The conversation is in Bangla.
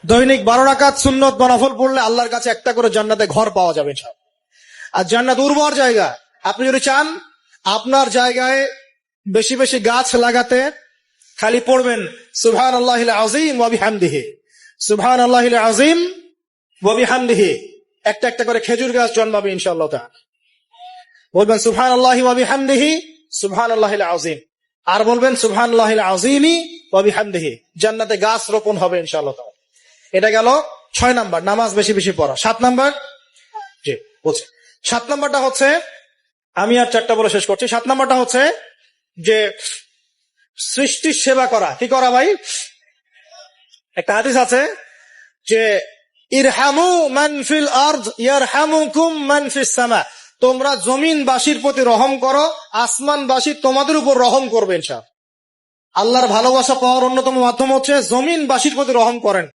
দৈনিক 12 রাকাত সুন্নত বা নফল পড়লে আল্লাহর কাছে একটা করে জান্নাতে ঘর পাওয়া যাবে ইনশাআল্লাহ। আর জান্নাত উর্বর জায়গা। আপনি যদি চান আপনার জায়গায় বেশি বেশি গাছ লাগাতে, খালি পড়বেন সুবহানাল্লাহিল আযীম ওয়া বিহামদিহি, সুবহানাল্লাহিল আযীম ওয়া বিহামদিহি। একটা একটা করে খেজুর গাছ জন্মাবে ইনশাআল্লাহ তাআলা। বলবেন সুবহানাল্লাহি ওয়া বিহামদিহি, সুবহানাল্লাহিল আযীম। আর বলবেন সুবহানাল্লাহিল আযীমি ওয়া বিহামদিহি। জান্নাতে গাছ রোপণ হবে ইনশাআল্লাহ তাআলা। এটা গেল 6 নাম্বার, নামাজ বেশি বেশি পড়া। 7 নাম্বার, জি বলছি, 7 নাম্বারটা হচ্ছে, আমি আর 4টা বলে শেষ করছি। 7 নাম্বারটা হচ্ছে যে সৃষ্টির সেবা করা। কি করা ভাই? একটা হাদিস আছে যে ইরহামু মান ফিল আরদ ইয়ারহামুকুম মান ফিস সামা। তোমরা জমিনবাসীর প্রতি রহম করো, আসমানবাসী তোমাদের উপর রহম করবে ইনশাআল্লাহ। আল্লাহর ভালোবাসা পাওয়ার অন্যতম মাধ্যম হচ্ছে জমিনবাসীর প্রতি রহম করেন।